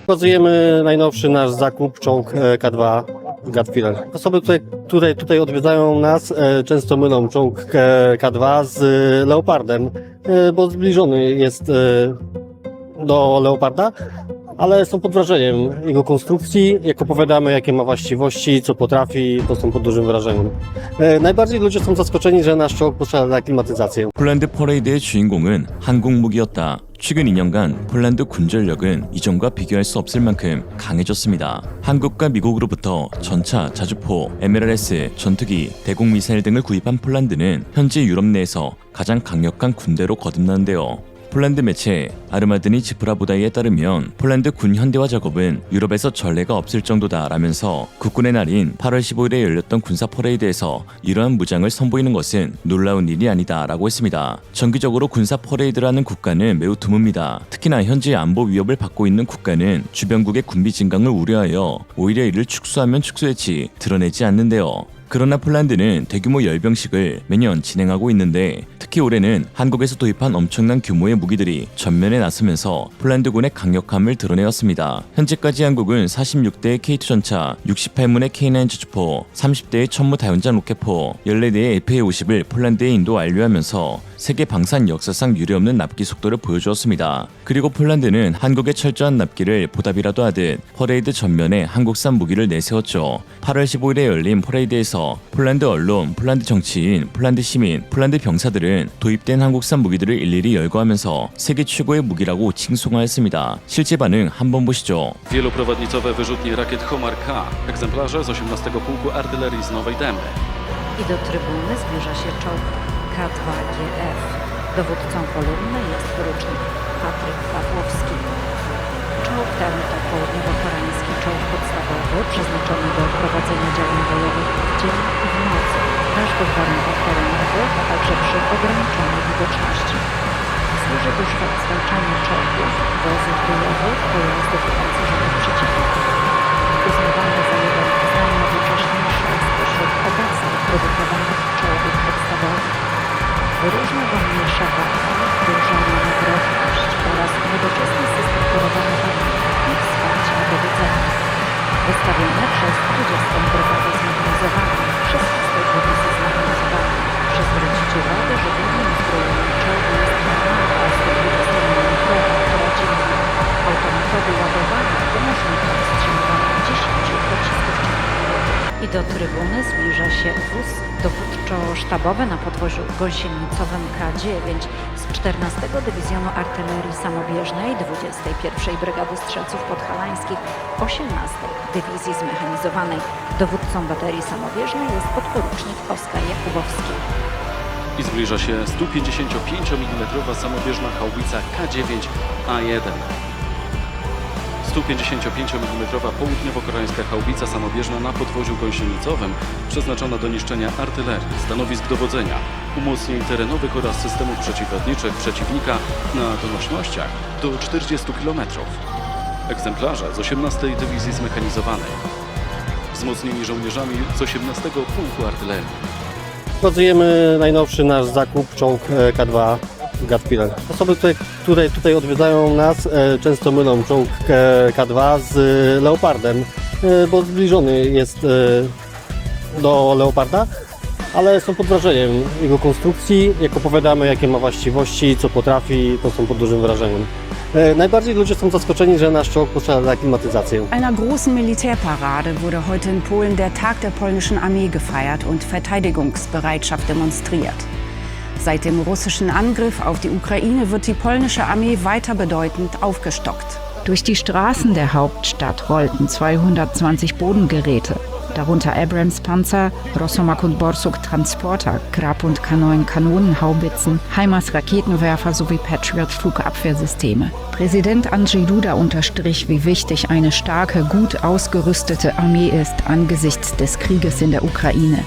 Pokazujemy najnowszy nasz zakup, czołg K2 Gatfighter. Osoby, które tutaj odwiedzają nas, często mylą czołg K2 z Leopardem, bo zbliżony jest do Leoparda, ale są pod wrażeniem jego konstrukcji. Jak opowiadamy, jakie ma właściwości, co potrafi, to są pod dużym wrażeniem. Najbardziej ludzie są zaskoczeni, że nasz czołg posiada klimatyzację. 폴란드 퍼레이드의 주인공은 한국 무기였다. 최근 2년간 폴란드 군전력은 이전과 비교할 수 없을 만큼 강해졌습니다. 한국과 미국으로부터 전차, 자주포, MLRS, 전투기, 대공 미사일 등을 구입한 폴란드는 현재 유럽 내에서 가장 강력한 군대로 거듭나는데요. 폴란드 매체 아르마드니 지프라보다이에 따르면 폴란드 군 현대화 작업은 유럽에서 전례가 없을 정도다라면서 국군의 날인 8월 15일에 열렸던 군사 퍼레이드에서 이러한 무장을 선보이는 것은 놀라운 일이 아니다라고 했습니다. 정기적으로 군사 퍼레이드를 하는 국가는 매우 드뭅니다. 특히나 현재 안보 위협을 받고 있는 국가는 주변국의 군비 증강을 우려하여 오히려 이를 축소하면 축소했지 드러내지 않는데요. 그러나 폴란드는 대규모 열병식을 매년 진행하고 있는데 특히 올해는 한국에서 도입한 엄청난 규모의 무기들이 전면에 나서면서 폴란드군의 강력함을 드러내었습니다. 현재까지 한국은 46대의 K2 전차, 68문의 K9 자주포, 30대의 천무 다연장 로켓포, 14대의 FA-50을 폴란드에 인도 완료하면서 세계 방산 역사상 유례없는 납기 속도를 보여주었습니다. 그리고 폴란드는 한국의 철저한 납기를 보답이라도 하듯 퍼레이드 전면에 한국산 무기를 내세웠죠. 8월 15일에 열린 퍼레이드에서 폴란드 언론, 폴란드 정치인, 폴란드 시민, 폴란드 병사들은 도입된 한국산 무기들을 일일이 열거하면서 세계 최고의 무기라고 칭송하였습니다. 실제 반응 한번 보시죠. Wieloprowadnicowe wyrzutnie rakiet Homar K, egzemplarze z 18 Pułku Artylerii z Nowej Dęby. I do trybuny zbliża się czołg K2GF. Dowódcą kolumny jest porucznik Patryk Pawłowski. Czołg ten to południowo-koreański czołg podstawowy przeznaczony do prowadzenia działań bojowych w dzień i w nocy, w każdych warunkach terenowych, a także przy ograniczonej widoczności. Służy do zwalczania czołgów, wozów bojowych, pojazdów opancerzonych przeciwnika. Uznawany za jeden z najnowocześniejszych spośród obecnych produkowanych czołgów podstawowych. Wyróżnia go mniejsza waga, duża manewrowność oraz nowoczesny system kierowania armii i wsparcia dowodzenia. Wystawione przez 20. Brygadę Zmechanizowaną przez 6. Dywizję Zmechanizowaną. Muszę zwrócić uwagę, że głównym uzbrojeniem czołgu jest armata 120 mm, która dzięki automatowi ładowania umożliwia wstrzymywanie 10 pocisków czołgowych. I do trybuny zbliża się wóz dowódczo-sztabowy na podwoziu gąsienicowym K9 z 14 Dywizjonu Artylerii Samobieżnej 21 Brygady Strzelców Podhalańskich 18 Dywizji Zmechanizowanej. Dowódcą baterii samobieżnej jest podporucznik Oskar Jakubowski. I zbliża się 155 mm samobieżna haubica K9A1. 155 mm południowo-koreańska haubica samobieżna na podwoziu gąsienicowym przeznaczona do niszczenia artylerii, stanowisk dowodzenia, umocnień terenowych oraz systemów przeciwlotniczych przeciwnika na donośnościach do 40 km. Egzemplarze z 18 Dywizji Zmechanizowanej. Wzmocnieni żołnierzami z 18 Pułku Artylerii. Pokazujemy najnowszy nasz zakup, czołg K2 Gatfighter. Osoby, które tutaj odwiedzają nas, często mylą czołg K2 z Leopardem, bo zbliżony jest do Leoparda, ale są pod wrażeniem jego konstrukcji. Jak opowiadamy, jakie ma właściwości, co potrafi, to są pod dużym wrażeniem. Najbardziej ludzie są zaskoczeni, że nasz czołg posiada klimatyzację. Einer großen Militärparade wurde heute in Polen der Tag der polnischen Armee gefeiert und Verteidigungsbereitschaft demonstriert. Seit dem russischen Angriff auf die Ukraine wird die polnische Armee weiter bedeutend aufgestockt. Durch die Straßen der Hauptstadt rollten 220 Bodengeräte, darunter Abrams-Panzer, Rosomak und Borsuk Transporter, Krab und K9 Kanonenhaubitzen, HIMARS Raketenwerfer sowie Patriot Flugabwehrsysteme. Präsident Andrzej Duda unterstrich, wie wichtig eine starke, gut ausgerüstete Armee ist angesichts des Krieges in der Ukraine.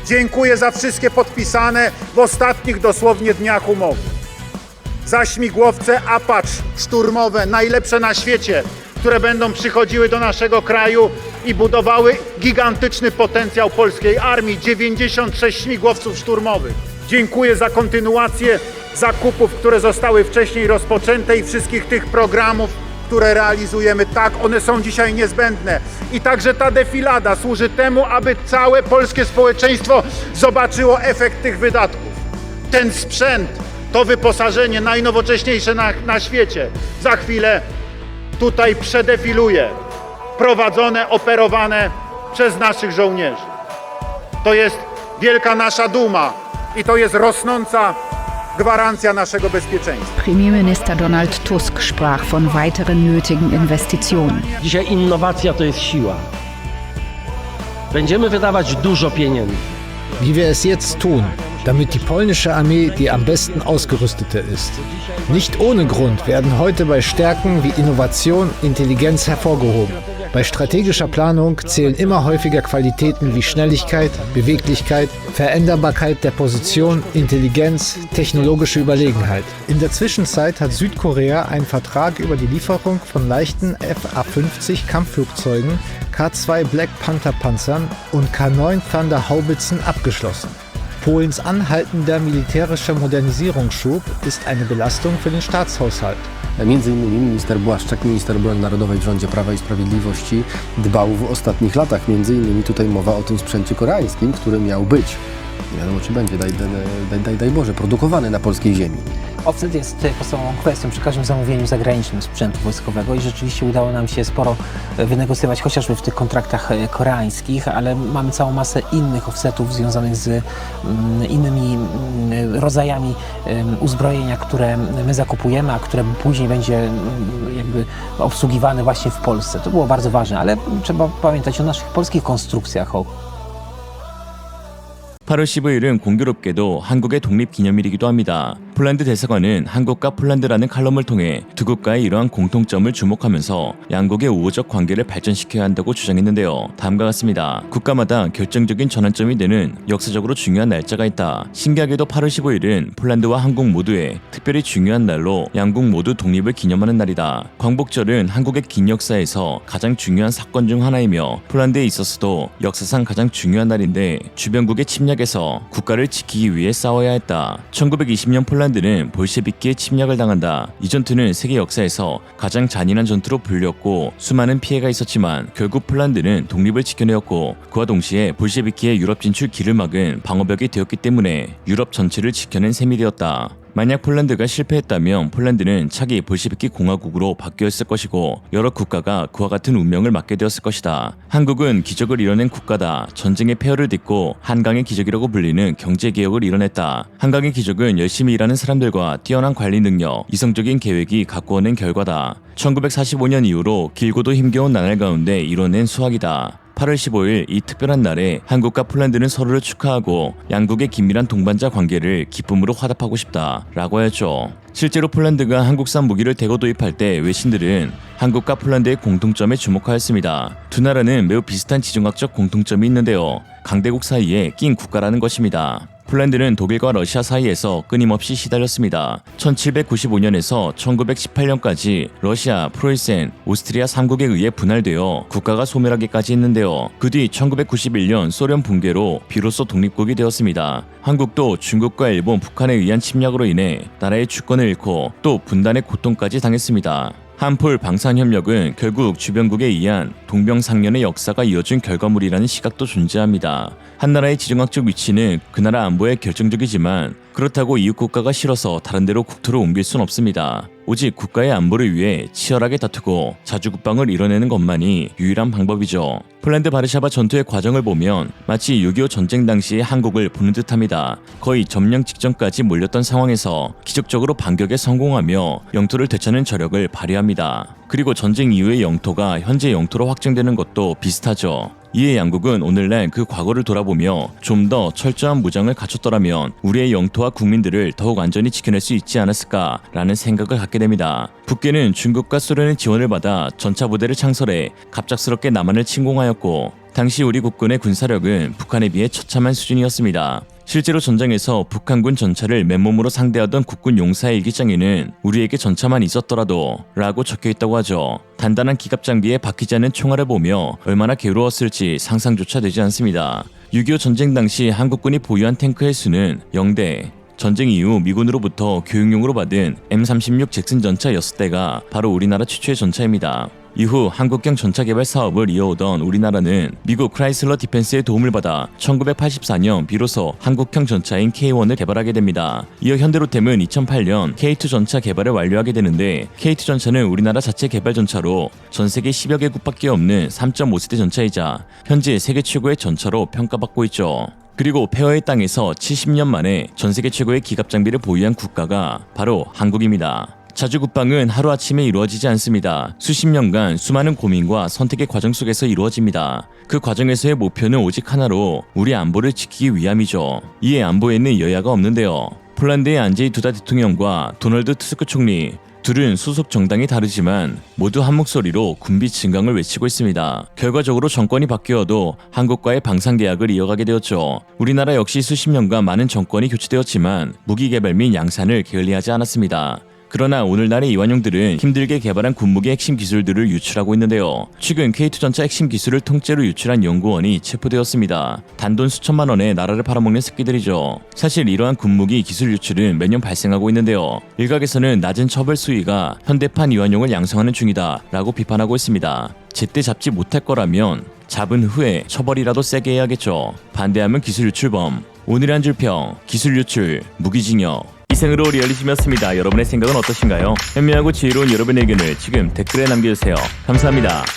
Dziękuję za wszystkie podpisane w ostatnich dosłownie dniach umowy. Za śmigłowce Apache szturmowe, najlepsze na świecie, które będą przychodziły do naszego kraju i budowały gigantyczny potencjał polskiej armii. 96 śmigłowców szturmowych. Dziękuję za kontynuację zakupów, które zostały wcześniej rozpoczęte i wszystkich tych programów, które realizujemy. Tak, one są dzisiaj niezbędne. I także ta defilada służy temu, aby całe polskie społeczeństwo zobaczyło efekt tych wydatków. Ten sprzęt, to wyposażenie najnowocześniejsze na świecie za chwilę tutaj przedefiluje, prowadzone, operowane przez naszych żołnierzy. To jest wielka nasza duma i to jest rosnąca gwarancja naszego bezpieczeństwa. Premierminister Donald Tusk sprach von weiteren nötigen Investitionen. Dzisiaj innowacja to jest siła. Będziemy wydawać dużo pieniędzy. Wie wir es jetzt tun, damit die polnische Armee die am besten ausgerüstete ist. Nicht ohne Grund werden heute bei Stärken wie Innovation, Intelligenz hervorgehoben. Bei strategischer Planung zählen immer häufiger Qualitäten wie Schnelligkeit, Beweglichkeit, Veränderbarkeit der Position, Intelligenz, technologische Überlegenheit. In der Zwischenzeit hat Südkorea einen Vertrag über die Lieferung von leichten F-A-50 Kampfflugzeugen, K-2 Black Panther Panzern und K-9 Thunder Haubitzen abgeschlossen. Polens anhaltender militärischer Modernisierungsschub ist eine Belastung für den Staatshaushalt. Między innymi minister Błaszczak, minister obrony narodowej w rządzie Prawa i Sprawiedliwości dbał w ostatnich latach. Między innymi tutaj mowa o tym sprzęcie koreańskim, który miał być, nie wiadomo czy będzie, daj Boże, produkowany na polskiej ziemi. Offset jest podstawową kwestią przy każdym zamówieniu zagranicznym sprzętu wojskowego i rzeczywiście udało nam się sporo wynegocjować chociażby w tych kontraktach koreańskich, ale mamy całą masę innych offsetów związanych z innymi rodzajami uzbrojenia, które my zakupujemy, a które później będzie jakby obsługiwane właśnie w Polsce. To było bardzo ważne, ale trzeba pamiętać o naszych polskich konstrukcjach, 8월 15일은 공교롭게도 한국의 독립기념일이기도 합니다. 폴란드 대사관은 한국과 폴란드라는 칼럼을 통해 두 국가의 이러한 공통점을 주목하면서 양국의 우호적 관계를 발전시켜야 한다고 주장했는데요. 다음과 같습니다. 국가마다 결정적인 전환점이 되는 역사적으로 중요한 날짜가 있다. 신기하게도 8월 15일은 폴란드와 한국 모두의 특별히 중요한 날로 양국 모두 독립을 기념하는 날이다. 광복절은 한국의 긴 역사에서 가장 중요한 사건 중 하나이며 폴란드에 있어서도 역사상 가장 중요한 날인데 주변국의 침략에서 국가를 지키기 위해 싸워야 했다. 1920년 폴란드는 볼셰비키의 침략을 당한다. 이 전투는 세계 역사에서 가장 잔인한 전투로 불렸고 수많은 피해가 있었지만 결국 폴란드는 독립을 지켜내었고 그와 동시에 볼셰비키의 유럽 진출 길을 막은 방어벽이 되었기 때문에 유럽 전체를 지켜낸 셈이 되었다. 만약 폴란드가 실패했다면 폴란드는 차기 볼셰비키 공화국으로 바뀌었을 것이고 여러 국가가 그와 같은 운명을 맞게 되었을 것이다. 한국은 기적을 이뤄낸 국가다. 전쟁의 폐허를 딛고 한강의 기적이라고 불리는 경제개혁을 이뤄냈다. 한강의 기적은 열심히 일하는 사람들과 뛰어난 관리 능력, 이성적인 계획이 갖고오는 결과다. 1945년 이후로 길고도 힘겨운 나날 가운데 이뤄낸 수학이다. 8월 15일 이 특별한 날에 한국과 폴란드는 서로를 축하하고 양국의 긴밀한 동반자 관계를 기쁨으로 화답하고 싶다 라고 하였죠. 실제로 폴란드가 한국산 무기를 대거 도입할 때 외신들은 한국과 폴란드의 공통점에 주목하였습니다. 두 나라는 매우 비슷한 지정학적 공통점이 있는데요. 강대국 사이에 낀 국가라는 것입니다. 폴란드는 독일과 러시아 사이에서 끊임없이 시달렸습니다. 1795년에서 1918년까지 러시아, 프로이센, 오스트리아 3국에 의해 분할되어 국가가 소멸하기까지 했는데요. 그 뒤 1991년 소련 붕괴로 비로소 독립국이 되었습니다. 한국도 중국과 일본, 북한에 의한 침략으로 인해 나라의 주권을 잃고 또 분단의 고통까지 당했습니다. 한폴 방산협력은 결국 주변국에 의한 동병상련의 역사가 이어준 결과물이라는 시각도 존재합니다. 한 나라의 지정학적 위치는 그 나라 안보에 결정적이지만 그렇다고 이웃 국가가 싫어서 다른 데로 국토를 옮길 순 없습니다. 오직 국가의 안보를 위해 치열하게 다투고 자주국방을 이뤄내는 것만이 유일한 방법이죠. 폴란드 바르샤바 전투의 과정을 보면 마치 6.25 전쟁 당시의 한국을 보는 듯합니다. 거의 점령 직전까지 몰렸던 상황에서 기적적으로 반격에 성공하며 영토를 되찾는 저력을 발휘합니다. 그리고 전쟁 이후의 영토가 현재 영토로 확정되는 것도 비슷하죠. 이에 양국은 오늘날 그 과거를 돌아보며 좀 더 철저한 무장을 갖췄더라면 우리의 영토와 국민들을 더욱 안전히 지켜낼 수 있지 않았을까라는 생각을 갖게 됩니다. 북괴는 중국과 소련의 지원을 받아 전차부대를 창설해 갑작스럽게 남한을 침공하였고 당시 우리 국군의 군사력은 북한에 비해 처참한 수준이었습니다. 실제로 전장에서 북한군 전차를 맨몸으로 상대하던 국군 용사의 일기장에는 우리에게 전차만 있었더라도 라고 적혀있다고 하죠. 단단한 기갑장비에 박히지 않은 총알을 보며 얼마나 괴로웠을지 상상조차 되지 않습니다. 6.25 전쟁 당시 한국군이 보유한 탱크의 수는 0대, 전쟁 이후 미군으로부터 교육용으로 받은 M36 잭슨 전차 6대가 바로 우리나라 최초의 전차입니다. 이후 한국형 전차 개발 사업을 이어오던 우리나라는 미국 크라이슬러 디펜스의 도움을 받아 1984년 비로소 한국형 전차인 K1을 개발하게 됩니다. 이어 현대로템은 2008년 K2 전차 개발을 완료하게 되는데 K2 전차는 우리나라 자체 개발 전차로 전 세계 10여 개국밖에 없는 3.5세대 전차이자 현재 세계 최고의 전차로 평가받고 있죠. 그리고 폐허의 땅에서 70년 만에 전 세계 최고의 기갑 장비를 보유한 국가가 바로 한국입니다. 자주 국방은 하루아침에 이루어지지 않습니다. 수십 년간 수많은 고민과 선택의 과정 속에서 이루어집니다. 그 과정에서의 목표는 오직 하나로 우리 안보를 지키기 위함이죠. 이에 안보에는 여야가 없는데요. 폴란드의 안제이 두다 대통령과 도널드 투스크 총리, 둘은 소속 정당이 다르지만 모두 한 목소리로 군비 증강을 외치고 있습니다. 결과적으로 정권이 바뀌어도 한국과의 방산계약을 이어가게 되었죠. 우리나라 역시 수십 년간 많은 정권이 교체되었지만 무기 개발 및 양산을 게을리하지 않았습니다. 그러나 오늘날의 이완용들은 힘들게 개발한 군무기 핵심 기술들을 유출하고 있는데요. 최근 K2 전차 핵심 기술을 통째로 유출한 연구원이 체포되었습니다. 단돈 수천만 원에 나라를 팔아먹는 새끼들이죠. 사실 이러한 군무기 기술 유출은 매년 발생하고 있는데요. 일각에서는 낮은 처벌 수위가 현대판 이완용을 양성하는 중이다 라고 비판하고 있습니다. 제때 잡지 못할 거라면 잡은 후에 처벌이라도 세게 해야겠죠. 반대하면 기술 유출범. 오늘의 한 줄평, 기술 유출, 무기징역. 이생으로 리얼리즘이었습니다. 여러분의 생각은 어떠신가요? 현명하고 지혜로운 여러분의 의견을 지금 댓글에 남겨주세요. 감사합니다.